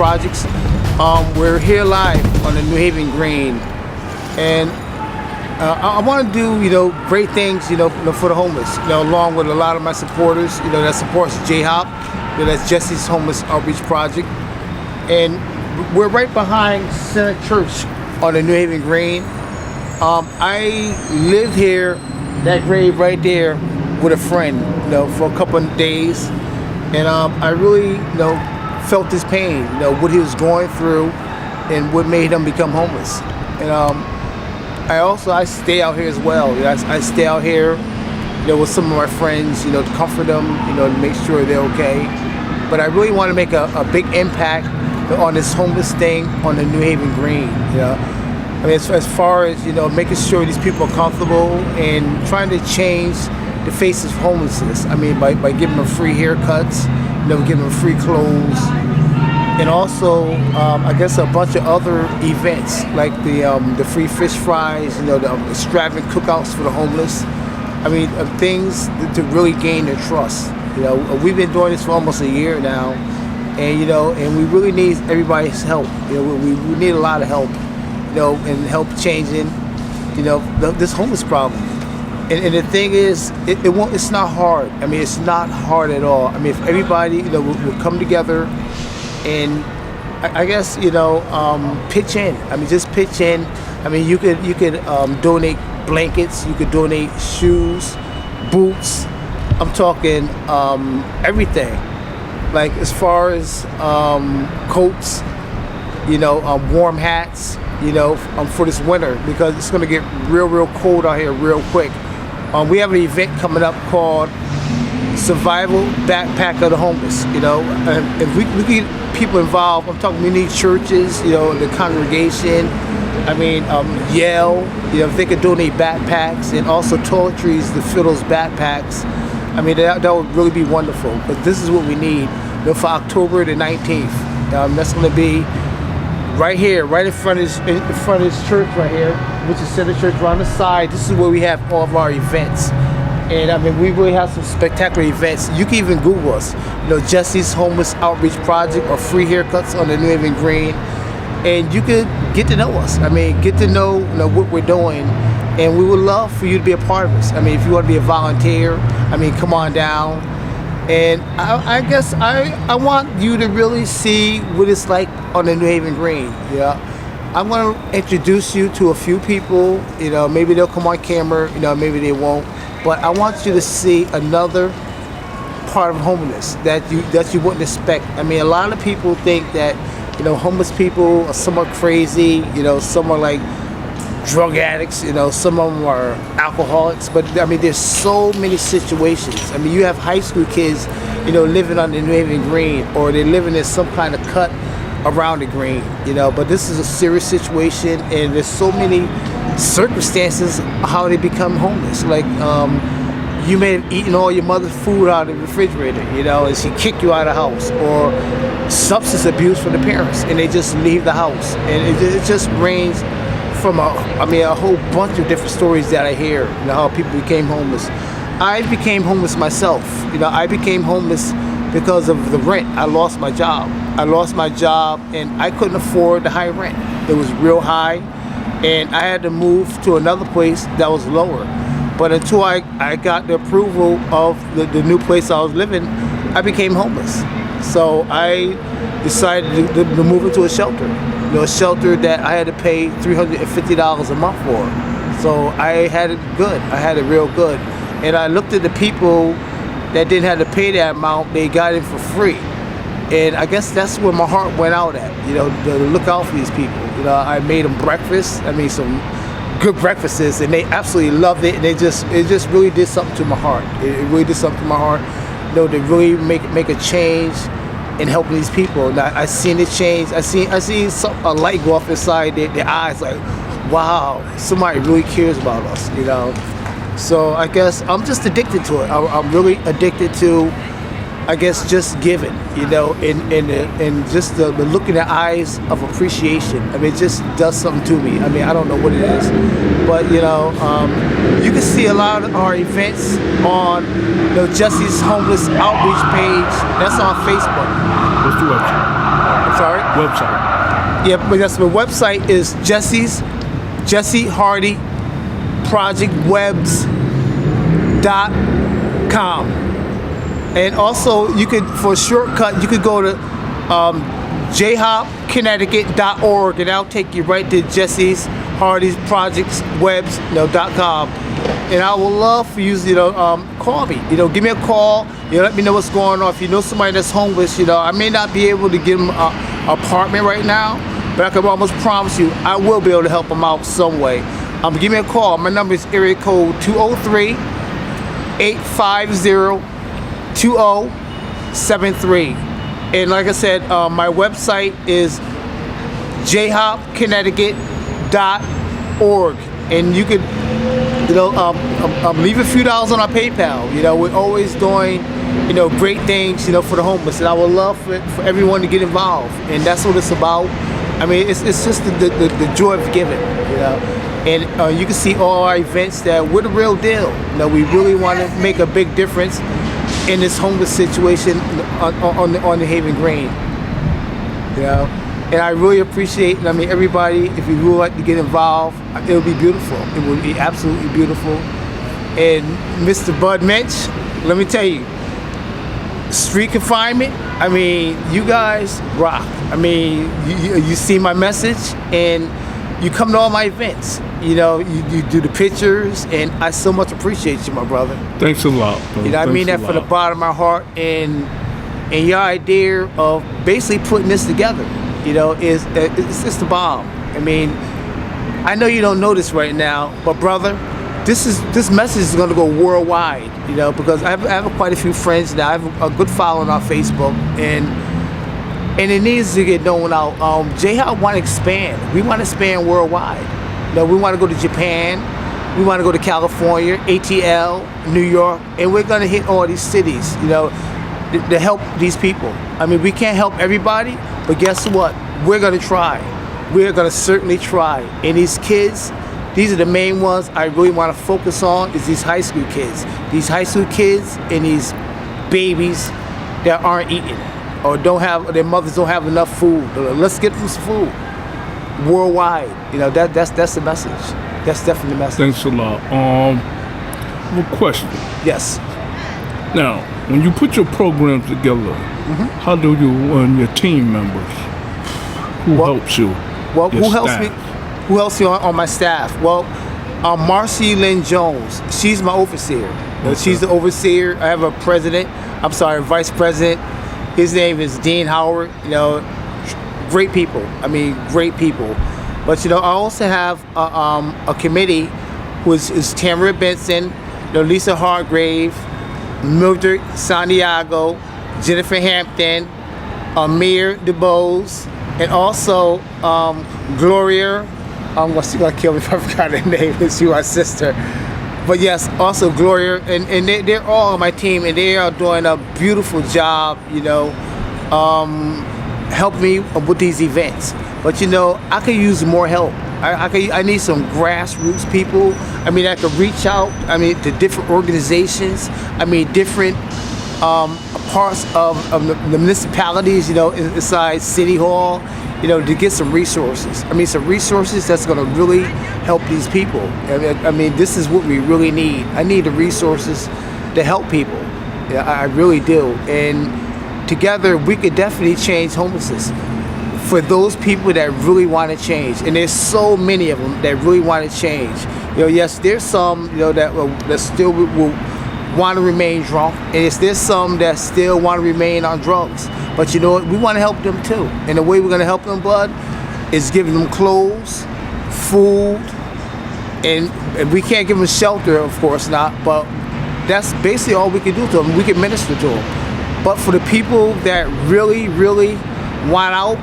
projects. We're here live on the New Haven Green, and I want to do great things for the homeless. Along with a lot of my supporters that supports Jhop, that's Jesse's Homeless Outreach Project, and we're right behind Center Church on the New Haven Green. I lived here, that grave right there, with a friend, for a couple of days, and I really, felt his pain, what he was going through, and what made him become homeless. And I stay out here as well. I stay out here, with some of my friends, to comfort them, to make sure they're okay. But I really want to make a big impact on this homeless thing on the New Haven Green. I mean, as far as making sure these people are comfortable and trying to change the face of homelessness. I mean, by giving them free haircuts, giving them free clothes, and also I guess a bunch of other events like the free fish fries, the extravagant cookouts for the homeless. I mean, things to really gain their trust. We've been doing this for almost a year now, and and we really need everybody's help. We need a lot of help. And help changing, this homeless problem. And the thing is, it's not hard. I mean, it's not hard at all. I mean, if everybody, will come together and I guess, pitch in. I mean, just pitch in. I mean, you could donate blankets, you could donate shoes, boots. I'm talking everything. Like as far as coats, warm hats, for this winter, because it's going to get real cold out here real quick. We have an event coming up called Survival Backpack of the Homeless. And if we get people involved, I'm talking we need churches, the congregation. I mean, Yale, if they could donate backpacks and also toiletries to fill those backpacks. I mean, that would really be wonderful. But this is what we need for October the 19th. That's going to be right here, right in front of this church right here, which is Center Church. Right on the side, this is where we have all of our events. And I mean, we really have some spectacular events. You can even Google us, Jesse's Homeless Outreach Project or free haircuts on the New Haven Green. And you could get to know us. I mean, get to know, what we're doing. And we would love for you to be a part of us. I mean, if you want to be a volunteer, I mean, come on down. And I guess I want you to really see what it's like on the New Haven Green. I'm going to introduce you to a few people. Maybe they'll come on camera. Maybe they won't. But I want you to see another part of homelessness that you wouldn't expect. I mean, a lot of people think that homeless people are somewhat crazy. Some are like drug addicts, some of them are alcoholics, but I mean, there's so many situations. I mean, you have high school kids, living on the New Haven Green, or they're living in some kind of cut around the green, but this is a serious situation, and there's so many circumstances how they become homeless. Like, you may have eaten all your mother's food out of the refrigerator, and she kicked you out of the house, or substance abuse from the parents, and they just leave the house, and it just ranges from a whole bunch of different stories that I hear, how people became homeless. I became homeless myself. I became homeless because of the rent. I lost my job. And I couldn't afford the high rent. It was real high, and I had to move to another place that was lower. But until I got the approval of the new place I was living, I became homeless. So I decided to move into a shelter. A shelter that I had to pay $350 a month for. So I had it good. I had it real good. And I looked at the people that didn't have to pay that amount. They got it for free. And I guess that's where my heart went out at, to look out for these people. I made them breakfast. I made some good breakfasts, and they absolutely loved it. And it just really did something to my heart. It really did something to my heart. To really make a change in helping these people. And I seen it change. I seen a light go off inside their eyes, like, wow, somebody really cares about us, So I guess I'm just addicted to it. I'm really addicted to, I guess, just giving, and just the look in the eyes of appreciation. I mean, it just does something to me. I mean, I don't know what it is, but you can see a lot of our events on Jesse's Homeless Outreach page. That's on Facebook. What's the website? I'm sorry. Website. Yeah, but that's my website is Jesse Hardy projectwebs.com. And also, you could, for a shortcut, you could go to jhopconnecticut.org, and that'll take you right to Jesse's Hardy's projectwebs.com. And I would love for you to, call me. Give me a call. Let me know what's going on. If you know somebody that's homeless, I may not be able to get them an apartment right now, but I can almost promise you I will be able to help them out some way. Give me a call. My number is area code 203-850-2073. And like I said, my website is jhopconnecticut.org. And you could, leave a few dollars on our PayPal. We're always doing, great things, for the homeless. And I would love for everyone to get involved. And that's what it's about. I mean, it's just the joy of giving, And you can see all our events that we're the real deal. We really want to make a big difference in this homeless situation on the Haven Green. And I really appreciate, everybody, if you would like to get involved, it would be beautiful. It would be absolutely beautiful. And Mr. Bud Minch, let me tell you, street confinement, you guys rock. You see my message, and you come to all my events. You do the pictures, and I so much appreciate you, my brother. Thanks a lot. I mean that from the bottom of my heart, and your idea of basically putting this together, is it's the bomb. I know you don't know this right now, but brother, this message is going to go worldwide. Because I have quite a few friends now. I have a good following on Facebook, and it needs to get known out. Jhop want to expand. We want to expand worldwide. We want to go to Japan. We want to go to California, ATL, New York, and we're going to hit all these cities, to help these people. We can't help everybody, but guess what? We're going to try. We're going to certainly try. And these kids, these are the main ones I really want to focus on, is these high school kids. These high school kids and these babies that aren't eating or their mothers don't have enough food. Let's get them some food. Worldwide, that's the message. That's definitely the message. Thanks a lot. One question. Yes. Now, when you put your programs together, how do you and your team members? Who helps you? Well, who helps me? Who helps me on my staff? Well, Marcy Lynn Jones. She's my overseer. Okay. She's the overseer. I have a vice president. His name is Dean Howard. Great people. Great people. But I also have a committee who is Tamara Benson, Lisa Hargrave, Mildred Santiago, Jennifer Hampton, Amir DeBose, and also Gloria. She's gonna kill me if I forgot her name. She's my sister. But yes, also Gloria, and they're all on my team, and they are doing a beautiful job. Help me with these events. But I could use more help. I need some grassroots people. That could reach out. To different organizations. Different parts of the municipalities. Inside City Hall. To get some resources. Some resources that's going to really help these people. This is what we really need. I need the resources to help people. I really do. And together, we could definitely change homelessness for those people that really want to change. And there's so many of them that really want to change. Yes, there's some, that still will want to remain drunk. And there's some that still want to remain on drugs. But we want to help them too. And the way we're going to help them, Bud, is giving them clothes, food, and we can't give them shelter, of course not, but that's basically all we can do to them. We can minister to them. But for the people that really, really want out,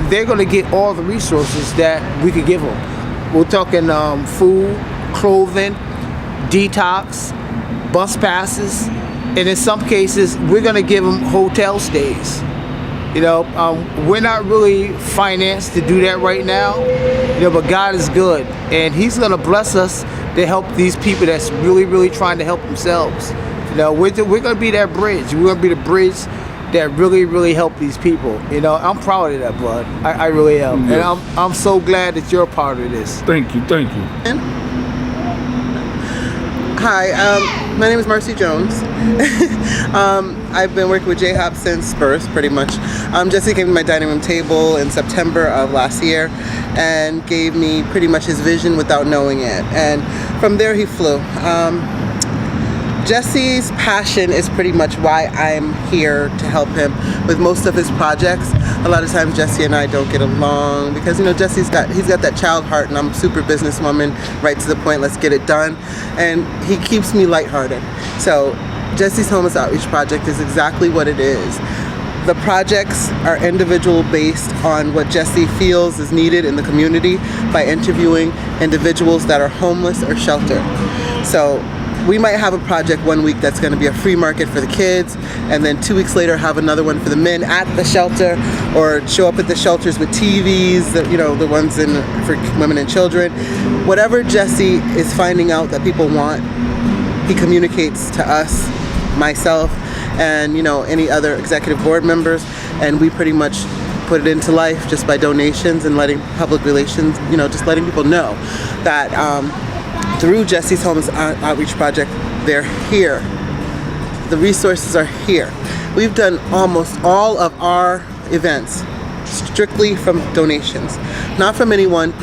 they're going to get all the resources that we could give them. We're talking food, clothing, detox, bus passes, and in some cases, we're going to give them hotel stays. We're not really financed to do that right now, but God is good, and He's going to bless us to help these people that's really, really trying to help themselves. We're going to be that bridge. We're going to be the bridge that really, really help these people. You know, I'm proud of that, bud. I really am. Yes. And I'm so glad that you're a part of this. Thank you. Hi, my name is Marcy Jones. I've been working with Jhop since birth, pretty much. Jesse came to my dining room table in September of last year and gave me pretty much his vision without knowing it. And from there he flew. Jesse's passion is pretty much why I'm here to help him with most of his projects. A lot of times Jesse and I don't get along because, you know, he's got that child heart, and I'm a super businesswoman, right to the point, let's get it done. And he keeps me lighthearted. So Jesse's Homeless Outreach Project is exactly what it is. The projects are individual based on what Jesse feels is needed in the community by interviewing individuals that are homeless or sheltered. So we might have a project one week that's going to be a free market for the kids, and then 2 weeks later have another one for the men at the shelter, or show up at the shelters with TVs, the ones for women and children. Whatever Jesse is finding out that people want, he communicates to us, myself, and any other executive board members, and we pretty much put it into life just by donations and letting public relations, just letting people know that through Jesse's Homeless Outreach Project, they're here. The resources are here. We've done almost all of our events strictly from donations, not from anyone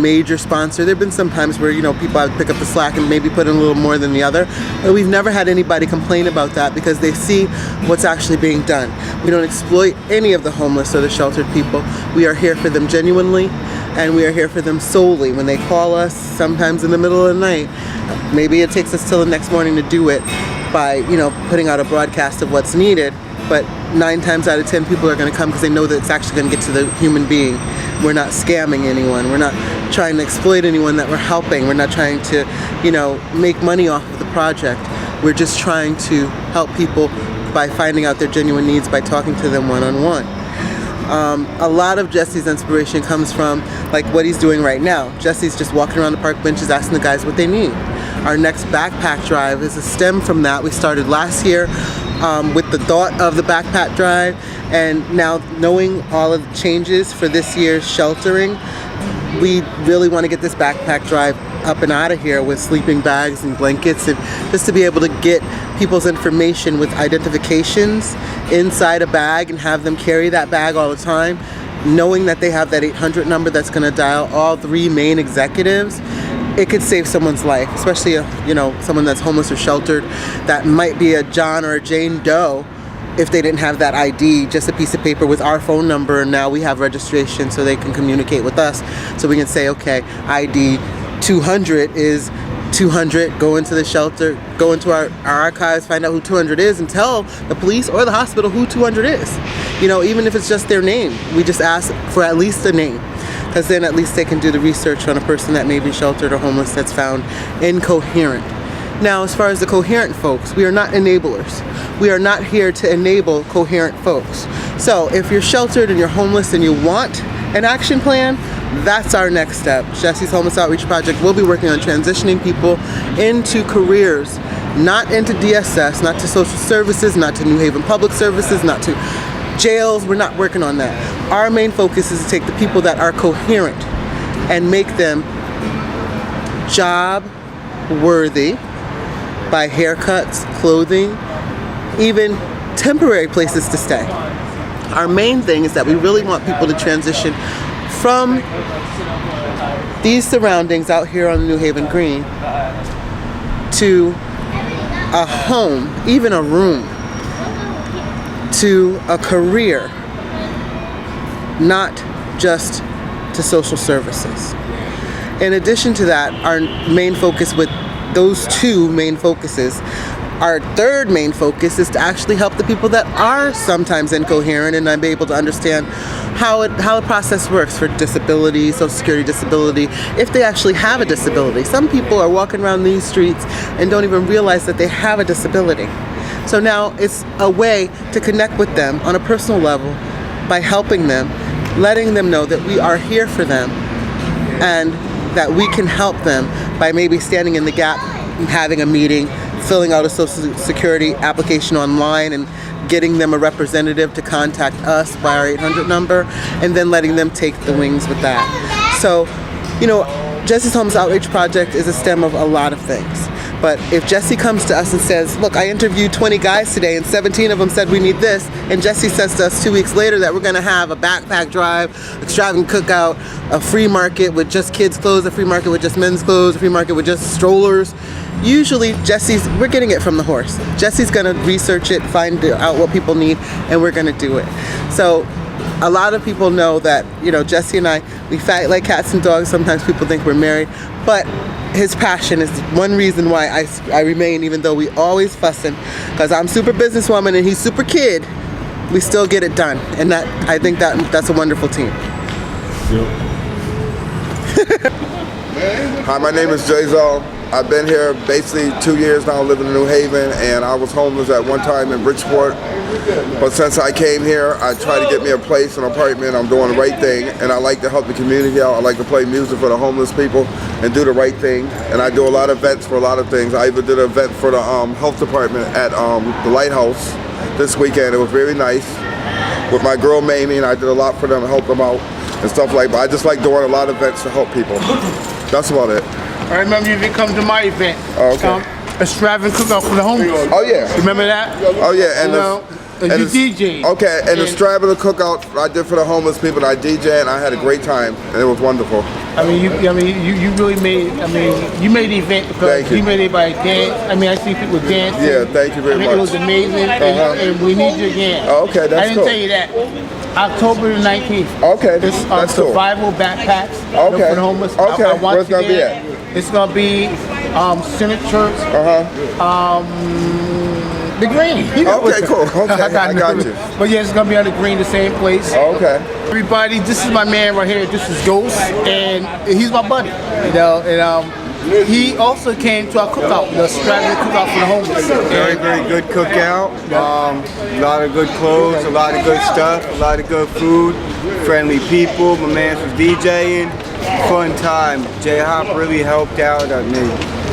major sponsor. There have been some times where people have to pick up the slack and maybe put in a little more than the other, but we've never had anybody complain about that because they see what's actually being done. We don't exploit any of the homeless or the sheltered people. We are here for them genuinely, and we are here for them solely. When they call us, sometimes in the middle of the night, maybe it takes us till the next morning to do it by putting out a broadcast of what's needed, but 9 times out of 10 people are going to come because they know that it's actually going to get to the human being. We're not scamming anyone. We're not trying to exploit anyone that we're helping. We're not trying to make money off of the project. We're just trying to help people by finding out their genuine needs by talking to them one-on-one. A lot of Jesse's inspiration comes from like what he's doing right now. Jesse's just walking around the park benches asking the guys what they need. Our next backpack drive is a stem from that. We started last year with the thought of the backpack drive, and now knowing all of the changes for this year's sheltering, we really want to get this backpack drive up and out of here with sleeping bags and blankets, and just to be able to get people's information with identifications inside a bag and have them carry that bag all the time, knowing that they have that 800 number that's going to dial all 3 main executives. It could save someone's life, especially someone that's homeless or sheltered that might be a John or a Jane Doe. If they didn't have that ID, just a piece of paper with our phone number, and now we have registration so they can communicate with us, so we can say, okay, ID 200 is 200, go into the shelter, go into our archives, find out who 200 is, and tell the police or the hospital who 200 is. Even if it's just their name, we just ask for at least a name, because then at least they can do the research on a person that may be sheltered or homeless that's found incoherent. Now, as far as the coherent folks, we are not enablers. We are not here to enable coherent folks. So if you're sheltered and you're homeless and you want an action plan, that's our next step. Jesse's Homeless Outreach Project will be working on transitioning people into careers, not into DSS, not to social services, not to New Haven Public Services, not to jails. We're not working on that. Our main focus is to take the people that are coherent and make them job worthy by haircuts, clothing, even temporary places to stay. Our main thing is that we really want people to transition from these surroundings out here on the New Haven Green to a home, even a room, to a career, not just to social services. In addition to that, our main focus with those 2 main focuses, our third main focus is to actually help the people that are sometimes incoherent and not be able to understand how the process works for disability, Social Security disability, if they actually have a disability. Some people are walking around these streets and don't even realize that they have a disability. So now it's a way to connect with them on a personal level by helping them, letting them know that we are here for them and that we can help them by maybe standing in the gap, having a meeting, filling out a social security application online and getting them a representative to contact us by our 800 number, and then letting them take the wings with that. So, you know, Jesse's Homeless Outreach Project is a stem of a lot of things. But if Jesse comes to us and says, look, I interviewed 20 guys today and 17 of them said we need this, and Jesse says to us 2 weeks later that we're gonna have a backpack drive, extravagant cookout, a free market with just kids' clothes, a free market with just men's clothes, a free market with just strollers, usually we're getting it from the horse. Jesse's gonna research it, find out what people need, and we're gonna do it. So a lot of people know that, you know, Jesse and I, we fight like cats and dogs. Sometimes people think we're married, but his passion is one reason why I remain, even though we always fussing, because I'm super businesswoman and he's super kid. We still get it done, and that I think that's a wonderful team. Hi, my name is Jhop. I've been here basically 2 years now, living in New Haven, and I was homeless at one time in Bridgeport. But since I came here, I try to get me a place, an apartment. I'm doing the right thing, and I like to help the community out. I like to play music for the homeless people and do the right thing. And I do a lot of events for a lot of things. I even did an event for the health department at the Lighthouse this weekend. It was very nice with my girl Mamie, and I did a lot for them to help them out and stuff like that. I just like doing a lot of events to help people. That's about it. I remember you come to my event. Oh, okay. Extravagant cookout for the homeless. Oh yeah. Remember that? Oh yeah, and you DJ. Okay, and the extravagant cookout I did for the homeless people. I DJ and I had a great time, and it was wonderful. I mean, you really made. I mean, you made the event because you made everybody dance. I mean, I see people dancing. Yeah, thank you very much. It was amazing, and we need you again. Oh, okay, that's cool. I didn't tell you that. October the 19th. Okay, It's that's cool. survival backpacks Okay. for the homeless. Okay, I want where's it you gonna be there. at? It's gonna be Senate Church. The Green. Okay, cool. Okay, I got you. But yeah, it's gonna be on the Green, the same place. Okay. Everybody, this is my man right here. This is Ghost, and he's my buddy. You know, and he also came to our cookout, the extravagant cookout for the homeless. Very, very good cookout. A lot of good clothes, a lot of good stuff, a lot of good food, friendly people. My man was DJing. Fun time. Jhop really helped out on me.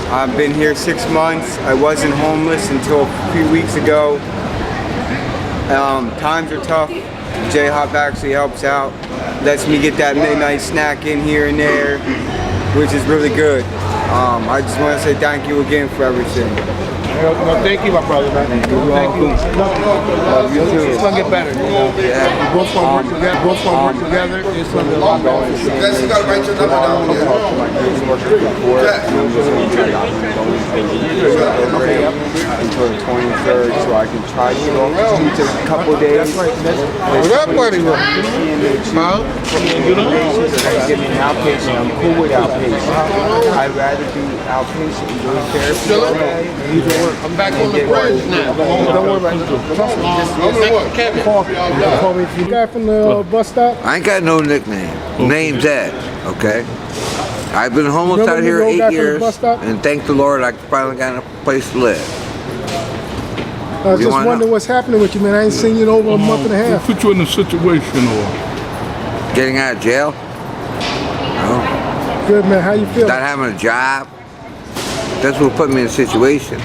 I've been here 6 months. I wasn't homeless until a few weeks ago. Times are tough. Jhop actually helps out. Lets me get that midnight snack in here and there, which is really good. I just want to say thank you again for everything. No, thank you, my brother, man. Thank you. You too. It's gonna get better. You know? Yeah. We both gonna work together. Both gonna work together. It's gonna be a lot better. Yes, you gotta write your number down here. Until the 23rd, so I can try to go just a couple of days. What up, buddy? Huh? Give me an outpatient. I'm cool with outpatient. I'd rather do outpatient and go to therapy. I'm back on the bridge now. Don't worry about it. Trust me. Just call me if you got from the bus stop. I ain't got no nickname. Name's Ed, okay? I've been homeless out here 8 years, and thank the Lord I finally got a place to live. I was just wondering what's happening with you, man. I ain't seen you in over a month and a half. Put you in a situation or Getting out of jail? No. Good, man. How you feel? Not having a job? That's what put me in a situation.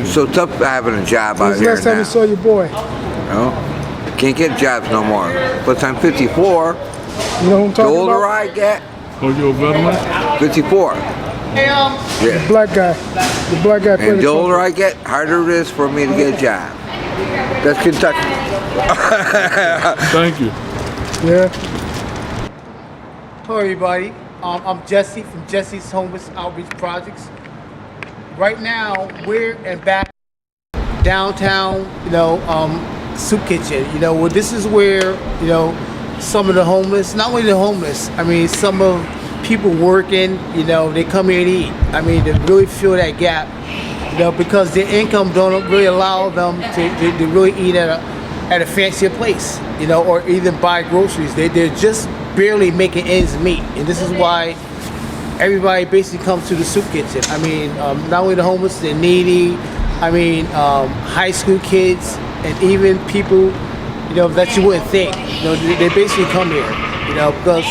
It's so tough having a job out here Last time now. you saw your boy. No? Can't get jobs no more. Plus I'm 54. You know who I'm The talking older about? I get, or you're a veteran? 54. The black guy. The black guy. And the older I get, harder it is for me to get a job. That's Kentucky. Thank you. Yeah. Hello, everybody. I'm Jesse from Jesse's Homeless Outreach Projects. Right now, we're in back downtown, soup kitchen. Well, this is where, some of the homeless, not only the homeless, I mean, some of people working, they come here to eat. I mean, to really fill that gap, because their income don't really allow them to really eat at a fancier place, or even buy groceries. They're just barely making ends meet, and this is why everybody basically comes to the soup kitchen. I mean, not only the homeless, the needy, I mean, high school kids, and even people, that you wouldn't think. They basically come here, because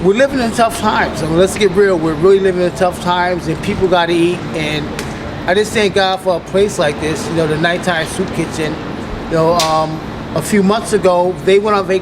we're living in tough times. I mean, let's get real. We're really living in tough times, and people got to eat. And I just thank God for a place like this, you know, the Nighttime Soup Kitchen. You know, a few months ago, they went on vacation.